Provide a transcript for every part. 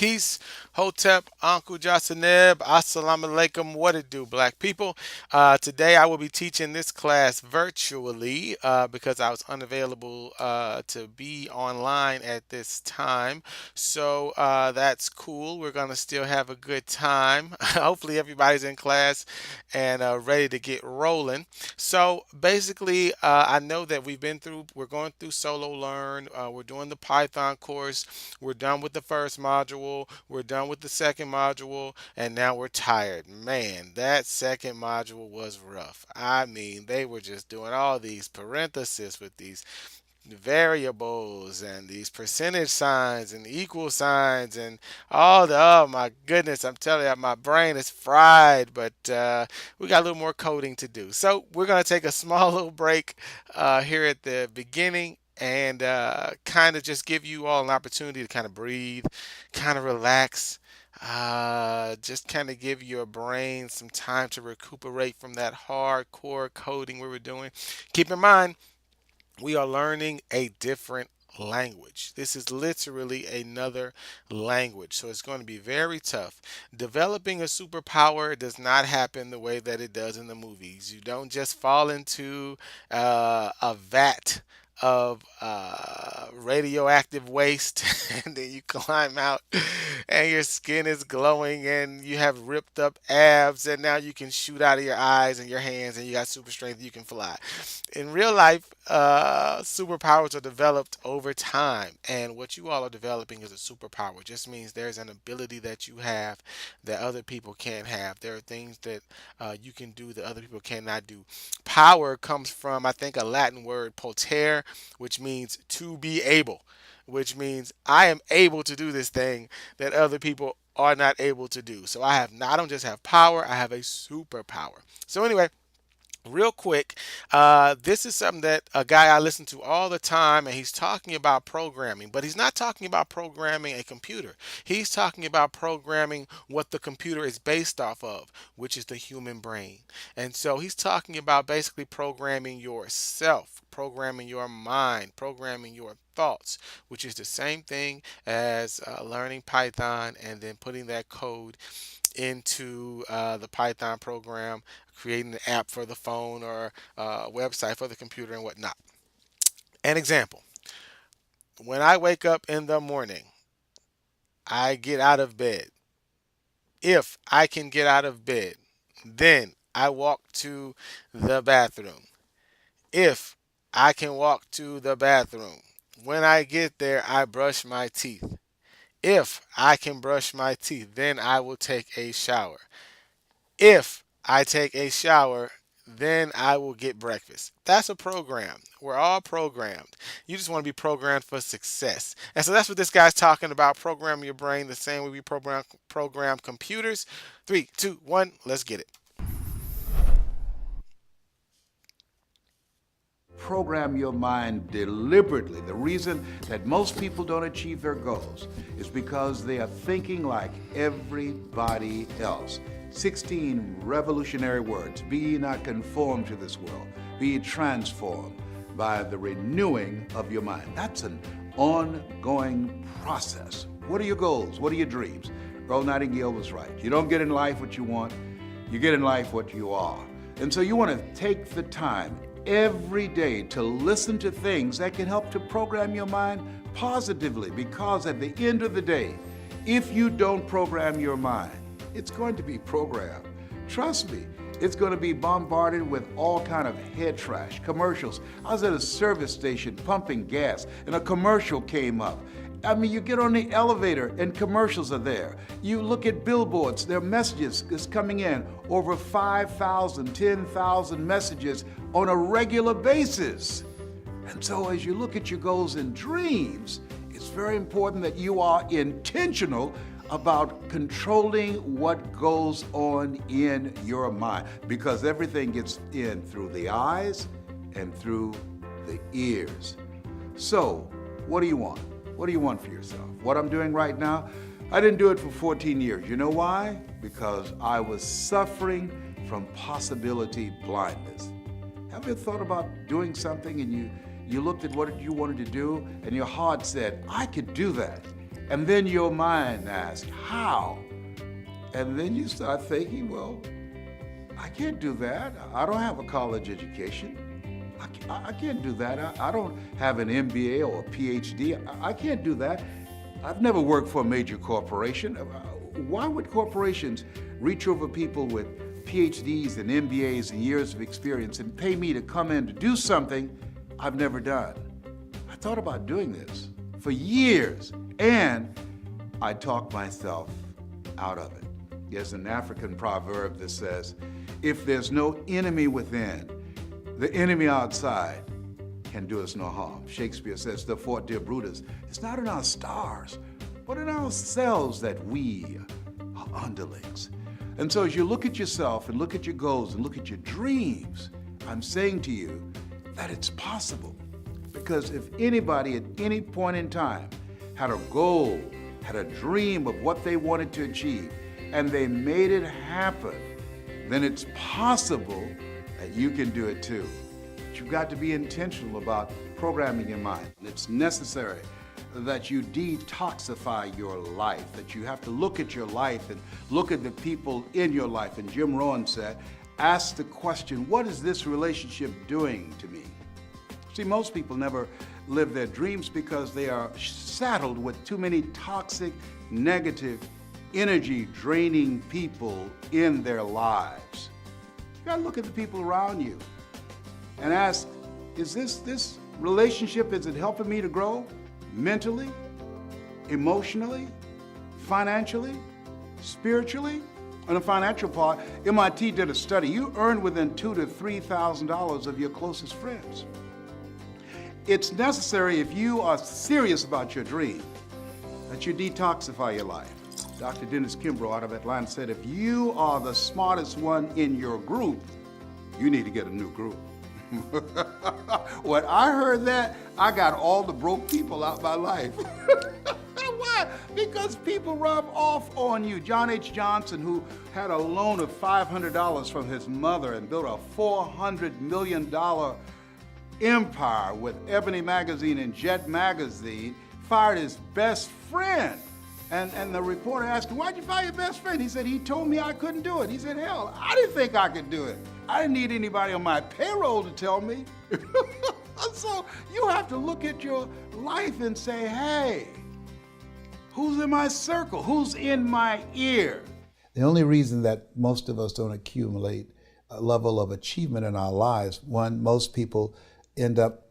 Peace, Hotep, Uncle Jasaneb, Assalamu alaikum, what it do, black people? Today I will be teaching this class virtually because I was unavailable to be online at this time. So that's cool. We're going to still have a good time. Hopefully, everybody's in class and ready to get rolling. So basically, I know that we're going through Solo Learn. We're doing the Python course. We're done with the first module. We're done with the second module. And now we're tired. Man, that second module was rough. I mean, they were just doing all these parentheses with these variables and these percentage signs and equal signs and all the, oh my goodness, I'm telling you, my brain is fried, but we got a little more coding to do. So we're going to take a small little break here at the beginning and kind of just give you all an opportunity to kind of breathe, kind of relax. Just kind of give your brain some time to recuperate from that hardcore coding we were doing. Keep in mind, we are learning a different language. This is literally another language, so it's going to be very tough. Developing a superpower does not happen the way that it does in the movies. You don't just fall into a vat of radioactive waste and then you climb out and your skin is glowing and you have ripped up abs and now you can shoot out of your eyes and your hands and you got super strength, you can fly. In real life, superpowers are developed over time, and what you all are developing is a superpower. It just means there's an ability that you have that other people can't have. There are things that you can do that other people cannot do. Power comes from, I think, a Latin word, potere, which means to be able, which means I am able to do this thing that other people are not able to do. So I don't just have power, I have a superpower. So anyway, real quick, this is something that a guy I listen to all the time, and he's talking about programming, but he's not talking about programming a computer. He's talking about programming what the computer is based off of, which is the human brain. And so he's talking about basically programming yourself, programming your mind, programming your thoughts, which is the same thing as learning Python and then putting that code into the Python program, creating an app for the phone or a website for the computer and whatnot. An example: when I wake up in the morning, I get out of bed. If I can get out of bed, then I walk to the bathroom. If I can walk to the bathroom, when I get there, I brush my teeth. If I can brush my teeth, then I will take a shower. If I take a shower, then I will get breakfast. That's a program. We're all programmed. You just want to be programmed for success. And so that's what this guy's talking about, programming your brain the same way we program computers. Three, two, one, let's get it. Program your mind deliberately. The reason that most people don't achieve their goals is because they are thinking like everybody else. 16 revolutionary words. Be ye not conformed to this world. Be ye transformed by the renewing of your mind. That's an ongoing process. What are your goals? What are your dreams? Earl Nightingale was right. You don't get in life what you want, you get in life what you are. And so you want to take the time every day to listen to things that can help to program your mind positively, because at the end of the day, if you don't program your mind, it's going to be programmed. Trust me, it's going to be bombarded with all kind of head trash, commercials. I was at a service station pumping gas and a commercial came up. I mean, you get on the elevator and commercials are there. You look at billboards, there are messages is coming in, over 5,000, 10,000 messages on a regular basis. And so as you look at your goals and dreams, it's very important that you are intentional about controlling what goes on in your mind, because everything gets in through the eyes and through the ears. So, what do you want? What do you want for yourself? What I'm doing right now, I didn't do it for 14 years. You know why? Because I was suffering from possibility blindness. Have you thought about doing something and you looked at what you wanted to do and your heart said, I could do that. And then your mind asks, how? And then you start thinking, well, I can't do that. I don't have a college education. I can't do that. I don't have an MBA or a PhD. I can't do that. I've never worked for a major corporation. Why would corporations reach over people with PhDs and MBAs and years of experience and pay me to come in to do something I've never done? I thought about doing this for years, and I talked myself out of it. There's an African proverb that says, if there's no enemy within, the enemy outside can do us no harm. Shakespeare says, therefore, dear Brutus, it's not in our stars, but in ourselves that we are underlings. And so as you look at yourself and look at your goals and look at your dreams, I'm saying to you that it's possible. Because if anybody at any point in time had a goal, had a dream of what they wanted to achieve, and they made it happen, then it's possible that you can do it too. But you've got to be intentional about programming your mind. It's necessary that you detoxify your life, that you have to look at your life and look at the people in your life. And Jim Rohn said, ask the question, what is this relationship doing to me? See, most people never live their dreams because they are saddled with too many toxic, negative, energy-draining people in their lives. You gotta look at the people around you and ask, is this relationship, is it helping me to grow mentally, emotionally, financially, spiritually? On the financial part, MIT did a study. You earn within $2,000 to $3,000 of your closest friends. It's necessary, if you are serious about your dream, that you detoxify your life. Dr. Dennis Kimbrough out of Atlanta said, if you are the smartest one in your group, you need to get a new group. When I heard that, I got all the broke people out my life. Why? Because people rub off on you. John H. Johnson, who had a loan of $500 from his mother and built a $400 million empire with Ebony Magazine and Jet Magazine, fired his best friend. And the reporter asked him, why'd you fire your best friend? He said, he told me I couldn't do it. He said, hell, I didn't think I could do it. I didn't need anybody on my payroll to tell me. So you have to look at your life and say, hey, who's in my circle? Who's in my ear? The only reason that most of us don't accumulate a level of achievement in our lives, one, most people end up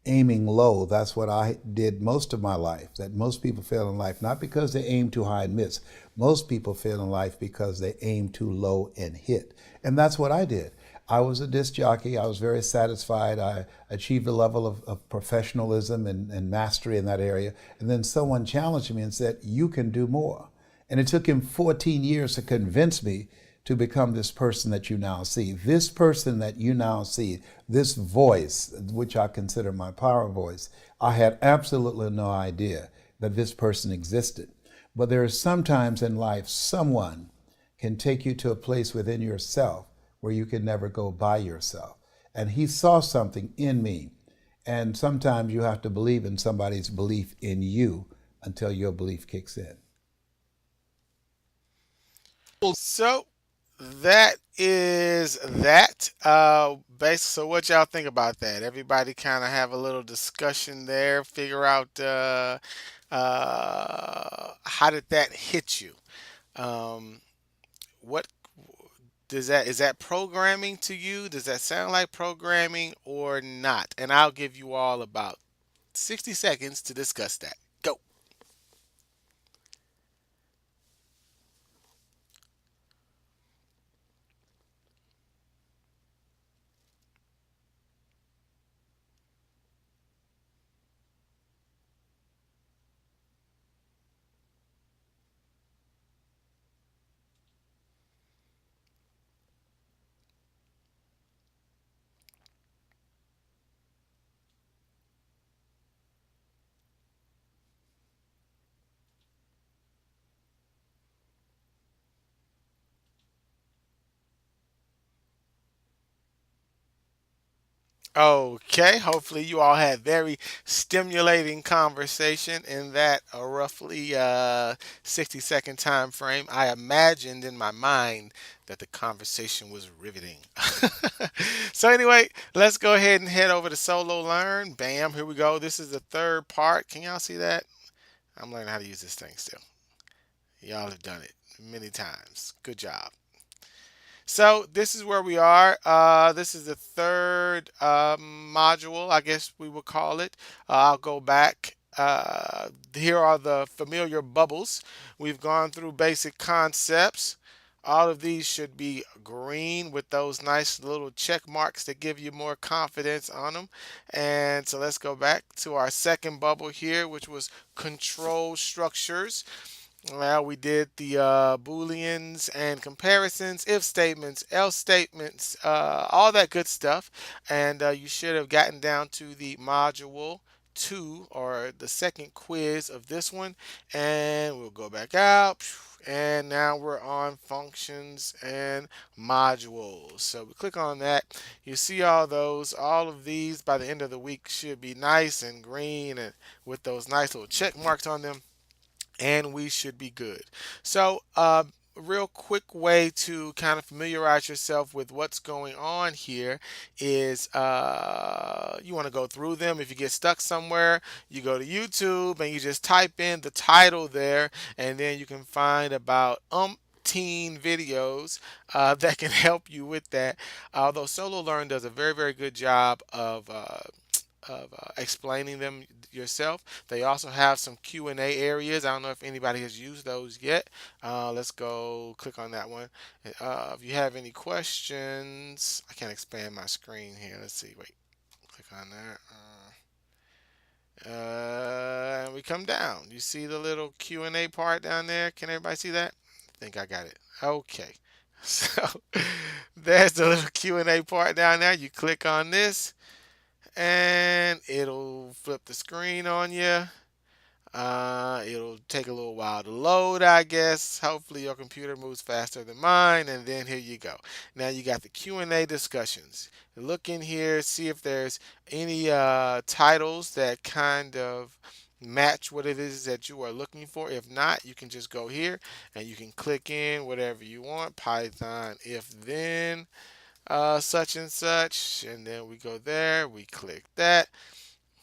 aiming low. That's what I did most of my life, that most people fail in life, not because they aim too high and miss. Most people fail in life because they aim too low and hit. And that's what I did. I was a disc jockey. I was very satisfied. I achieved a level of professionalism and mastery in that area. And then someone challenged me and said, you can do more. And it took him 14 years to convince me to become this person that you now see. This person that you now see, this voice, which I consider my power voice, I had absolutely no idea that this person existed. But there are sometimes in life, someone can take you to a place within yourself where you can never go by yourself. And he saw something in me. And sometimes you have to believe in somebody's belief in you until your belief kicks in. So that is that. So what y'all think about that? Everybody kind of have a little discussion there, figure out how did that hit you? Um, what does that is that programming to you? Does that sound like programming or not? And I'll give you all about 60 seconds to discuss that. Go. Okay, hopefully you all had very stimulating conversation in that roughly 60-second time frame. I imagined in my mind that the conversation was riveting. So anyway, let's go ahead and head over to Solo Learn. Bam, here we go. This is the third part. Can y'all see that? I'm learning how to use this thing still. Y'all have done it many times. Good job. So this is where we are. This is the third module, I guess we would call it. I'll go back. Here are the familiar bubbles. We've gone through basic concepts. All of these should be green with those nice little check marks that give you more confidence on them. And so let's go back to our second bubble here, which was control structures. Well, we did the Booleans and comparisons, if statements, else statements, all that good stuff. And you should have gotten down to the module 2 or the second quiz of this one. And we'll go back out. And now we're on functions and modules. So we click on that. You see all those. All of these by the end of the week should be nice and green and with those nice little check marks on them, and we should be good. So, a real quick way to kind of familiarize yourself with what's going on here is you want to go through them. If you get stuck somewhere, you go to YouTube and you just type in the title there, and then you can find about teen videos that can help you with that. Although Solo Learn does a very, very good job of explaining them yourself. They also have some Q&A areas. I don't know if anybody has used those yet. Let's go click on that one. If you have any questions, I can't expand my screen here. Let's see. Wait, click on that. And we come down. You see the little Q&A part down there? Can everybody see that? I think I got it. Okay. So there's the little Q&A part down there. You click on this and it'll flip the screen on you. It'll take a little while to load, I guess. Hopefully your computer moves faster than mine, and then here you go. Now you got the Q&A discussions. Look in here, see if there's any titles that kind of match what it is that you are looking for. If not, you can just go here and you can click in whatever you want. Python if then such and such, and then we go there, we click that.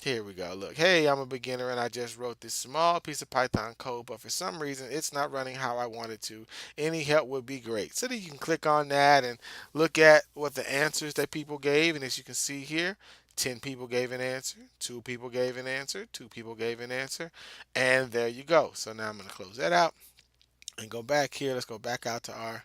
Here we go. Look, hey, I'm a beginner and I just wrote this small piece of Python code, but for some reason it's not running how I want it to. Any help would be great. So then you can click on that and look at what the answers that people gave. And as you can see here, 10 people gave an answer, 2 people gave an answer, 2 people gave an answer, and there you go. So now I'm going to close that out and go back here. Let's go back out to our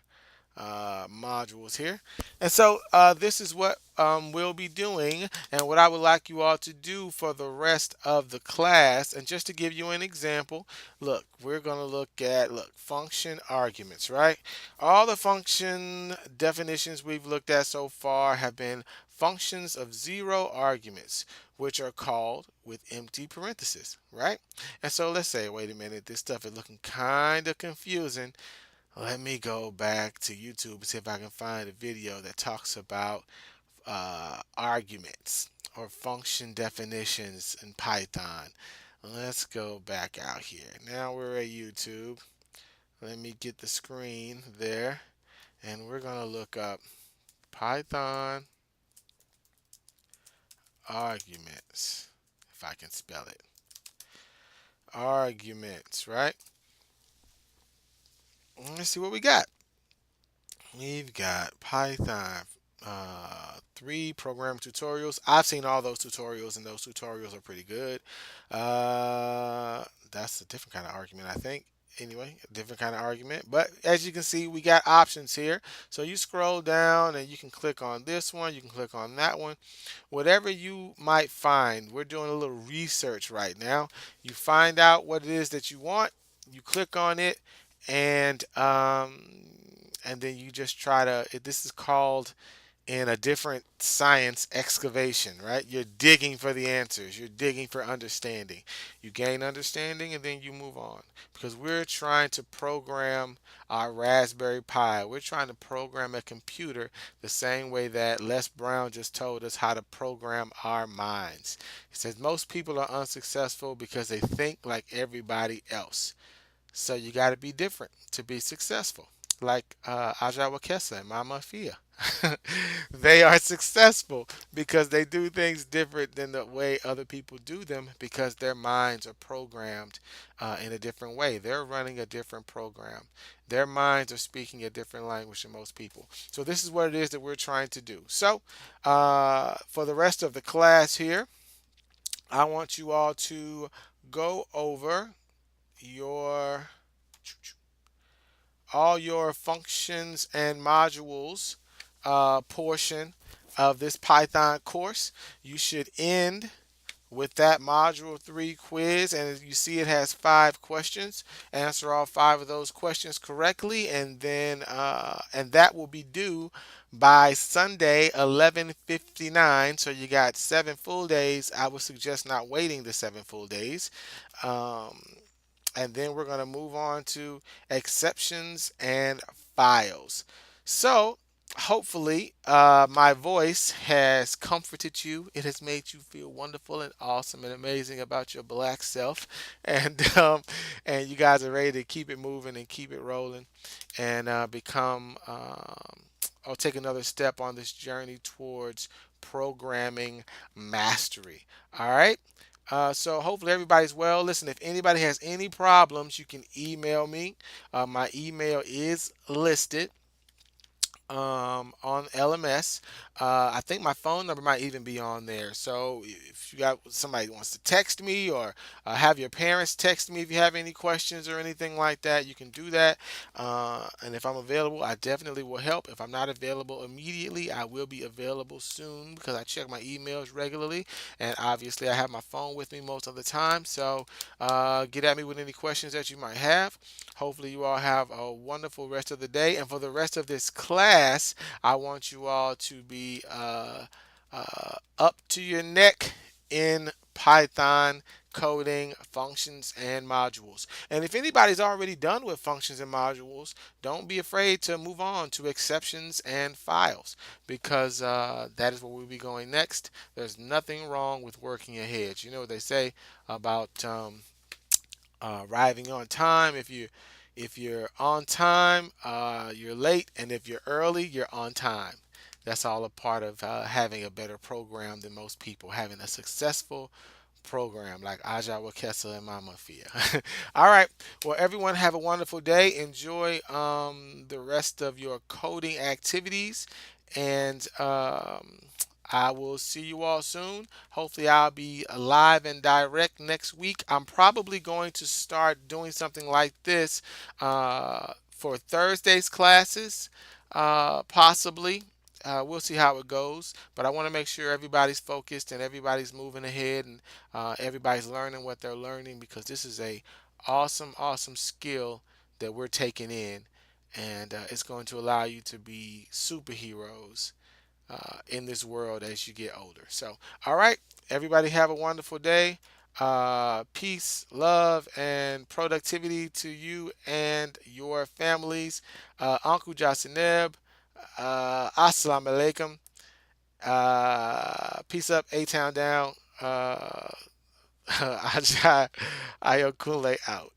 modules here. And so this is what we'll be doing and what I would like you all to do for the rest of the class. And just to give you an example, look, we're going to look at, function arguments, right? All the function definitions we've looked at so far have been functions of zero arguments, which are called with empty parentheses, right? And so let's say, wait a minute, this stuff is looking kind of confusing. Let me go back to YouTube and see if I can find a video that talks about arguments or function definitions in Python. Let's go back out here. Now we're at YouTube. Let me get the screen there, and we're going to look up Python arguments, if I can spell it. Arguments, right? Let's see what we got. We've got Python 3 program tutorials. I've seen all those tutorials, and those tutorials are pretty good. That's a different kind of argument, I think. Anyway, a different kind of argument. But as you can see, we got options here. So you scroll down and you can click on this one. You can click on that one. Whatever you might find, we're doing a little research right now. You find out what it is that you want. You click on it, and then you just try to. This is called in a different science excavation, right? You're digging for the answers. You're digging for understanding. You gain understanding and then you move on. Because we're trying to program our Raspberry Pi. We're trying to program a computer the same way that Les Brown just told us how to program our minds. He says most people are unsuccessful because they think like everybody else. So you got to be different to be successful. Like Aja Wakesa and Mama Fia. They are successful because they do things different than the way other people do them because their minds are programmed in a different way. They're running a different program. Their minds are speaking a different language than most people. So this is what it is that we're trying to do. So for the rest of the class here, I want you all to go over your all your functions and modules portion of this Python course. You should end with that module 3 quiz, and as you see, it has 5 questions. Answer all 5 of those questions correctly, and then and that will be due by Sunday 11:59. So you got 7 full days. I would suggest not waiting the 7 full days. um, and then we're going to move on to exceptions and files. So, hopefully, my voice has comforted you. It has made you feel wonderful and awesome and amazing about your black self, and and you guys are ready to keep it moving and keep it rolling, and become or take another step on this journey towards programming mastery. All right. So hopefully everybody's well. Listen, if anybody has any problems, you can email me. My email is listed on LMS. I think my phone number might even be on there. So if you got somebody who wants to text me or have your parents text me if you have any questions or anything like that, you can do that. And if I'm available, I definitely will help. If I'm not available immediately, I will be available soon because I check my emails regularly. And obviously, I have my phone with me most of the time. So get at me with any questions that you might have. Hopefully, you all have a wonderful rest of the day. And for the rest of this class, I want you all to be up to your neck in Python coding functions and modules. And if anybody's already done with functions and modules, don't be afraid to move on to exceptions and files because that is where we'll be going next. There's nothing wrong with working ahead. You know what they say about arriving on time. If you're on time, you're late, and if you're early, you're on time. That's all a part of having a better program than most people, having a successful program like Aja Wakesa and Mama Fia. All right. Well, everyone have a wonderful day. Enjoy the rest of your coding activities, and I will see you all soon. Hopefully, I'll be live and direct next week. I'm probably going to start doing something like this for Thursday's classes, possibly. We'll see how it goes, but I want to make sure everybody's focused and everybody's moving ahead and everybody's learning what they're learning because this is a awesome, awesome skill that we're taking in, and it's going to allow you to be superheroes in this world as you get older. So, all right, everybody have a wonderful day. Peace, love, and productivity to you and your families. Uncle Jasineb, Assalamu alaikum. Peace up, A Town down. Ajay Ayokule out.